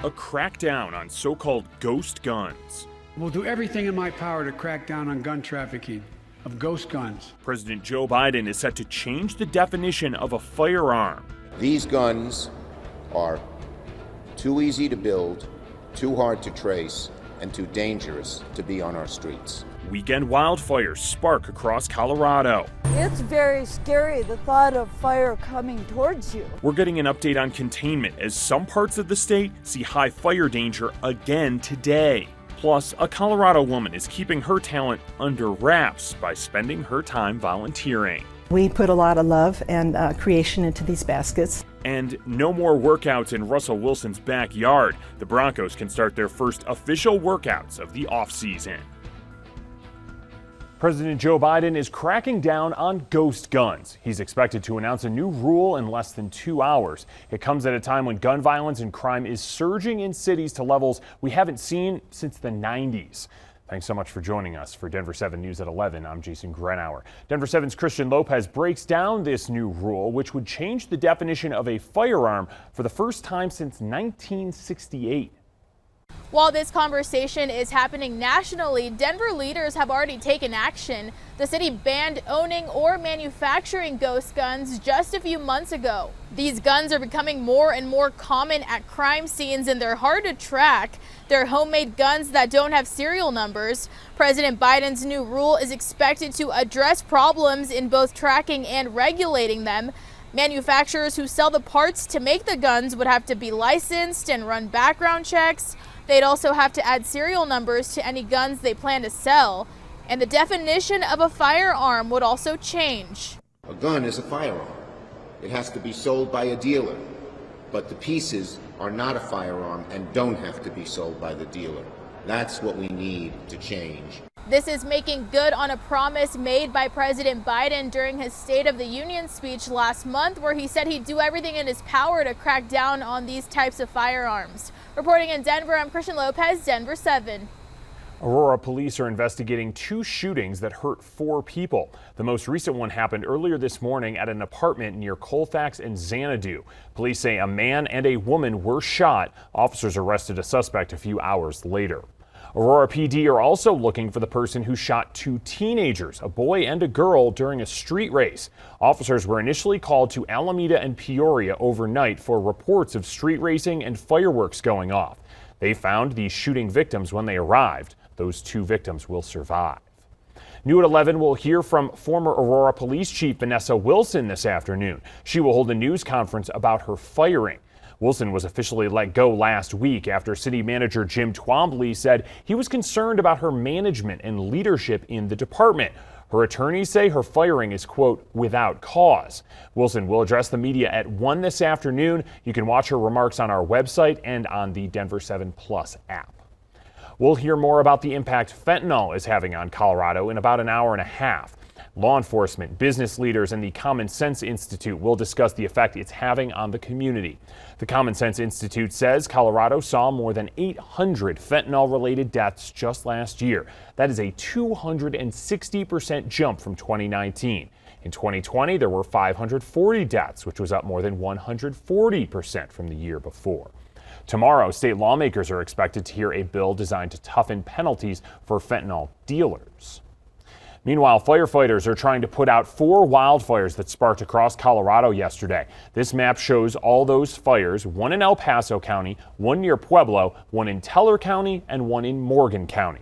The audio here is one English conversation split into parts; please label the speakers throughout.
Speaker 1: A crackdown on so-called ghost guns.
Speaker 2: We'll do everything in my power to crack down on gun trafficking of ghost guns.
Speaker 1: President Joe Biden is set to change the definition of a firearm.
Speaker 3: These guns are too easy to build, too hard to trace, and too dangerous to be on our streets.
Speaker 1: Weekend wildfires spark across Colorado.
Speaker 4: It's very scary, the thought of fire coming towards you.
Speaker 1: We're getting an update on containment as some parts of the state see high fire danger again today. Plus, a Colorado woman is keeping her talent under wraps by spending her time volunteering.
Speaker 5: We put a lot of love and creation into these baskets.
Speaker 1: And no more workouts in Russell Wilson's backyard. The Broncos can start their first official workouts of the offseason. President Joe Biden is cracking down on ghost guns. He's expected to announce a new rule in less than 2 hours. It comes at a time when gun violence and crime is surging in cities to levels we haven't seen since the 90s. Thanks so much for joining us. For Denver 7 News at 11, I'm Jason Grenauer. Denver 7's Christian Lopez breaks down this new rule, which would change the definition of a firearm for the first time since 1968.
Speaker 6: While this conversation is happening nationally, Denver leaders have already taken action. The city banned owning or manufacturing ghost guns just a few months ago. These guns are becoming more and more common at crime scenes, and they're hard to track. They're homemade guns that don't have serial numbers. President Biden's new rule is expected to address problems in both tracking and regulating them. Manufacturers who sell the parts to make the guns would have to be licensed and run background checks. They'd also have to add serial numbers to any guns they plan to sell. And the definition of a firearm would also change.
Speaker 3: A gun is a firearm. It has to be sold by a dealer, but the pieces are not a firearm and don't have to be sold by the dealer. That's what we need to change.
Speaker 6: This is making good on a promise made by President Biden during his State of the Union speech last month, where he said he'd do everything in his power to crack down on these types of firearms. Reporting in Denver, I'm Christian Lopez, Denver 7.
Speaker 1: Aurora police are investigating 2 shootings that hurt 4 people. The most recent one happened earlier this morning at an apartment near Colfax and Xanadu. Police say a man and a woman were shot. Officers arrested a suspect a few hours later. Aurora PD are also looking for the person who shot 2 teenagers, a boy and a girl, during a street race. Officers were initially called to Alameda and Peoria overnight for reports of street racing and fireworks going off. They found the shooting victims when they arrived. Those 2 victims will survive. New at 11, we'll hear from former Aurora Police Chief Vanessa Wilson this afternoon. She will hold a news conference about her firing. Wilson was officially let go last week after City Manager Jim Twombly said he was concerned about her management and leadership in the department. Her attorneys say her firing is, quote, without cause. Wilson will address the media at 1 this afternoon. You can watch her remarks on our website and on the Denver 7 Plus app. We'll hear more about the impact fentanyl is having on Colorado in about an hour and a half. Law enforcement, business leaders, and the Common Sense Institute will discuss the effect it's having on the community. The Common Sense Institute says Colorado saw more than 800 fentanyl-related deaths just last year. That is a 260% jump from 2019. In 2020, there were 540 deaths, which was up more than 140% from the year before. Tomorrow, state lawmakers are expected to hear a bill designed to toughen penalties for fentanyl dealers. Meanwhile, firefighters are trying to put out 4 wildfires that sparked across Colorado yesterday. This map shows all those fires, 1 in El Paso County, 1 near Pueblo, 1 in Teller County, and 1 in Morgan County.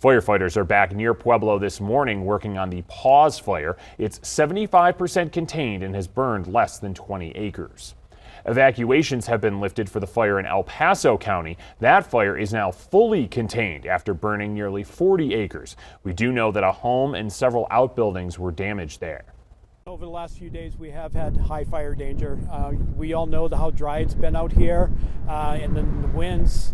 Speaker 1: Firefighters are back near Pueblo this morning working on the Pause fire. It's 75% contained and has burned less than 20 acres. Evacuations have been lifted for the fire in El Paso County. That fire is now fully contained after burning nearly 40 acres. We do know that a home and several outbuildings were damaged there.
Speaker 7: Over the last few days, we have had high fire danger. We all know how dry it's been out here, and then the winds.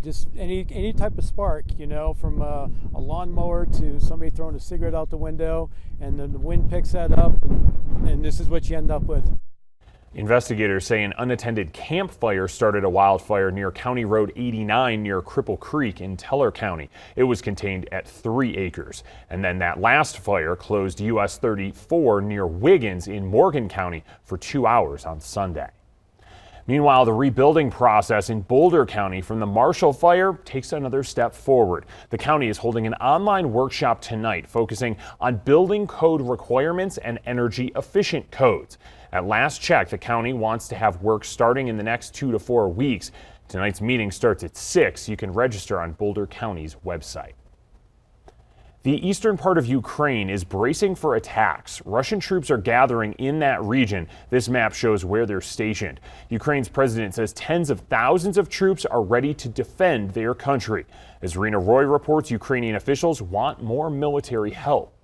Speaker 7: Just any type of spark, you know, from a lawnmower to somebody throwing a cigarette out the window, and then the wind picks that up, and this is what you end up with.
Speaker 1: Investigators say an unattended campfire started a wildfire near County Road 89 near Cripple Creek in Teller County. It was contained at 3 acres. And then that last fire closed US 34 near Wiggins in Morgan County for 2 hours on Sunday. Meanwhile, the rebuilding process in Boulder County from the Marshall fire takes another step forward. The county is holding an online workshop tonight focusing on building code requirements and energy efficient codes. At last check, the county wants to have work starting in the next 2 to 4 weeks. Tonight's meeting starts at 6. You can register on Boulder County's website. The eastern part of Ukraine is bracing for attacks. Russian troops are gathering in that region. This map shows where they're stationed. Ukraine's president says tens of thousands of troops are ready to defend their country. As Rena Roy reports, Ukrainian officials want more military help.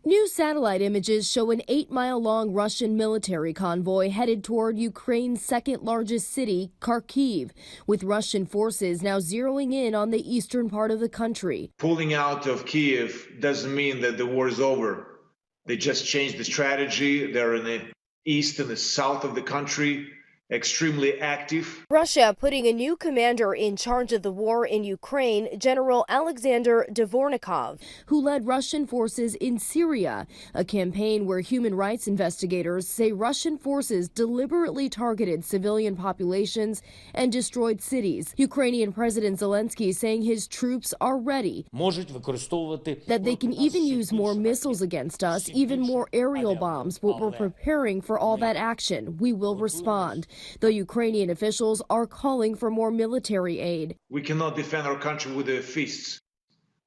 Speaker 8: New satellite images show an 8-mile-long Russian military convoy headed toward Ukraine's second-largest city, Kharkiv, with Russian forces now zeroing in on the eastern part of the country.
Speaker 9: Pulling out of Kyiv doesn't mean that the war is over. They just changed the strategy. They're in the east and the south of the country, extremely active.
Speaker 8: Russia putting a new commander in charge of the war in Ukraine, General Alexander Dvornikov, who led Russian forces in Syria, a campaign where human rights investigators say Russian forces deliberately targeted civilian populations and destroyed cities. Ukrainian President Zelensky saying his troops are ready, that they can even use more missiles against us, even more aerial bombs, but we're preparing for all that action. We will respond. Though Ukrainian officials are calling for more military aid.
Speaker 9: We cannot defend our country with our fists.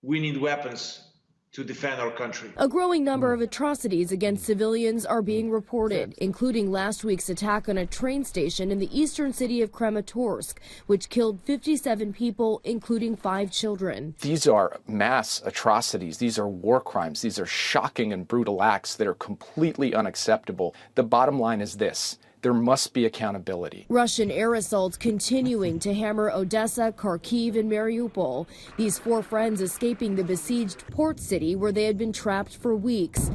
Speaker 9: We need weapons to defend our country.
Speaker 8: A growing number of atrocities against civilians are being reported, including last week's attack on a train station in the eastern city of Kramatorsk, which killed 57 people, including 5 children.
Speaker 10: These are mass atrocities. These are war crimes. These are shocking and brutal acts that are completely unacceptable. The bottom line is this: there must be accountability.
Speaker 8: Russian air assaults continuing to hammer Odessa, Kharkiv, and Mariupol. These 4 friends escaping the besieged port city where they had been trapped for weeks.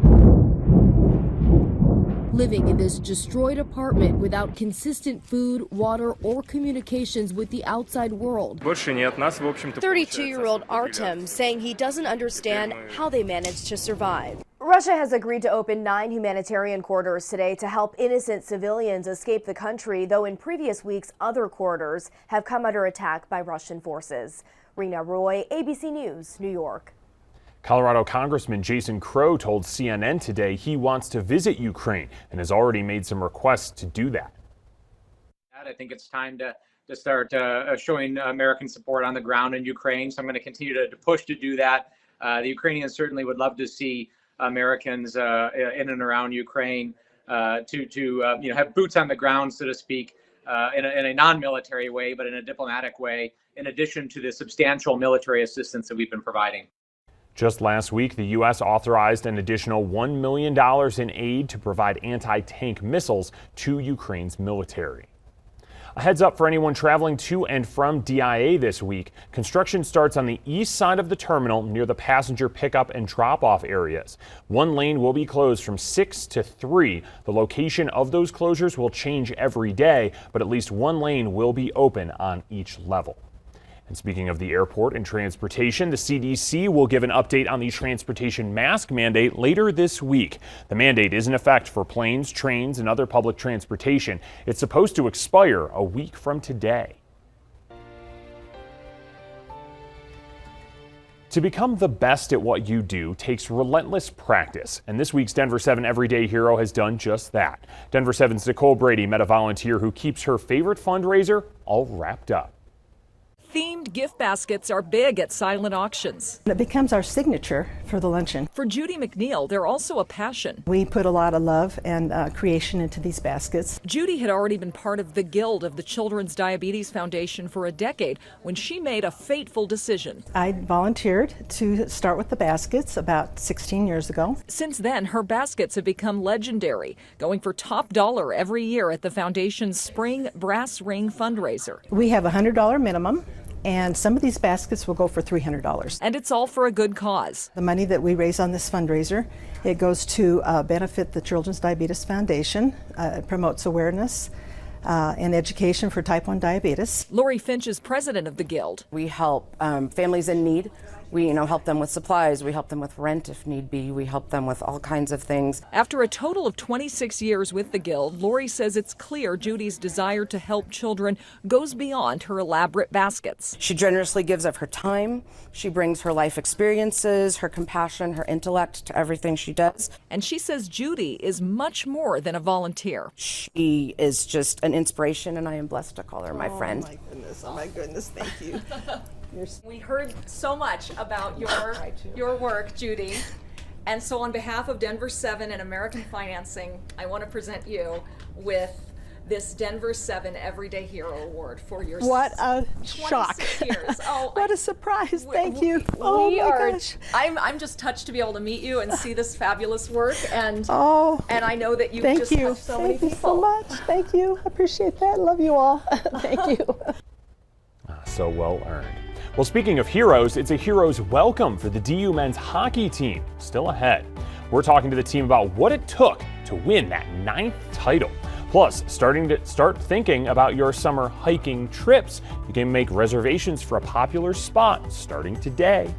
Speaker 8: Living in this destroyed apartment without consistent food, water, or communications with the outside world. 32-year-old Artem saying he doesn't understand how they managed to survive.
Speaker 11: Russia has agreed to open 9 humanitarian corridors today to help innocent civilians escape the country, though in previous weeks other corridors have come under attack by Russian forces. Rena Roy, ABC News, New York.
Speaker 1: Colorado Congressman Jason Crow told CNN today he wants to visit Ukraine and has already made some requests to do that.
Speaker 12: I think it's time to start showing American support on the ground in Ukraine. So I'm going to continue to push to do that. The Ukrainians certainly would love to see Americans in and around Ukraine to have boots on the ground, so to speak, in a non-military way, but in a diplomatic way, in addition to the substantial military assistance that we've been providing.
Speaker 1: Just last week, the U.S. authorized an additional $1 million in aid to provide anti-tank missiles to Ukraine's military. A heads up for anyone traveling to and from DIA this week. Construction starts on the east side of the terminal near the passenger pickup and drop-off areas. One lane will be closed from 6 to 3. The location of those closures will change every day, but at least one lane will be open on each level. And speaking of the airport and transportation, the CDC will give an update on the transportation mask mandate later this week. The mandate is in effect for planes, trains, and other public transportation. It's supposed to expire a week from today. To become the best at what you do takes relentless practice, and this week's Denver 7 Everyday Hero has done just that. Denver 7's Nicole Brady met a volunteer who keeps her favorite fundraiser all wrapped up.
Speaker 13: Themed gift baskets are big at silent auctions.
Speaker 5: It becomes our signature for the luncheon.
Speaker 13: For Judy McNeil, they're also a passion.
Speaker 5: We put a lot of love and creation into these baskets.
Speaker 13: Judy had already been part of the Guild of the Children's Diabetes Foundation for a decade when she made a fateful decision.
Speaker 5: I volunteered to start with the baskets about 16 years ago.
Speaker 13: Since then, her baskets have become legendary, going for top dollar every year at the foundation's Spring Brass Ring fundraiser.
Speaker 5: We have a $100 minimum. And some of these baskets will go for $300.
Speaker 13: And it's all for a good cause.
Speaker 5: The money that we raise on this fundraiser, it goes to benefit the Children's Diabetes Foundation. It promotes awareness and education for type 1 diabetes.
Speaker 13: Lori Finch is president of the Guild.
Speaker 14: We help families in need We, help them with supplies. We help them with rent if need be. We help them with all kinds of things.
Speaker 13: After a total of 26 years with the Guild, Lori says it's clear Judy's desire to help children goes beyond her elaborate baskets.
Speaker 14: She generously gives of her time. She brings her life experiences, her compassion, her intellect to everything she does.
Speaker 13: And she says Judy is much more than a volunteer.
Speaker 14: She is just an inspiration, and I am blessed to call her my friend.
Speaker 5: Oh my goodness, thank you.
Speaker 13: We heard so much about your work, Judy. And so on behalf of Denver 7 and American Financing, I want to present you with this Denver 7 Everyday Hero Award for your
Speaker 5: What a shock.
Speaker 13: years. Oh,
Speaker 5: what a surprise. Thank you. Gosh.
Speaker 13: I'm just touched to be able to meet you and see this fabulous work, and I know that you've just touched so many people.
Speaker 5: Thank you so much. Thank you. Appreciate that. Love you all. Thank you.
Speaker 1: So well earned. Well, speaking of heroes, it's a hero's welcome for the DU men's hockey team. Still ahead. We're talking to the team about what it took to win that 9th title. Plus, start thinking about your summer hiking trips. You can make reservations for a popular spot starting today.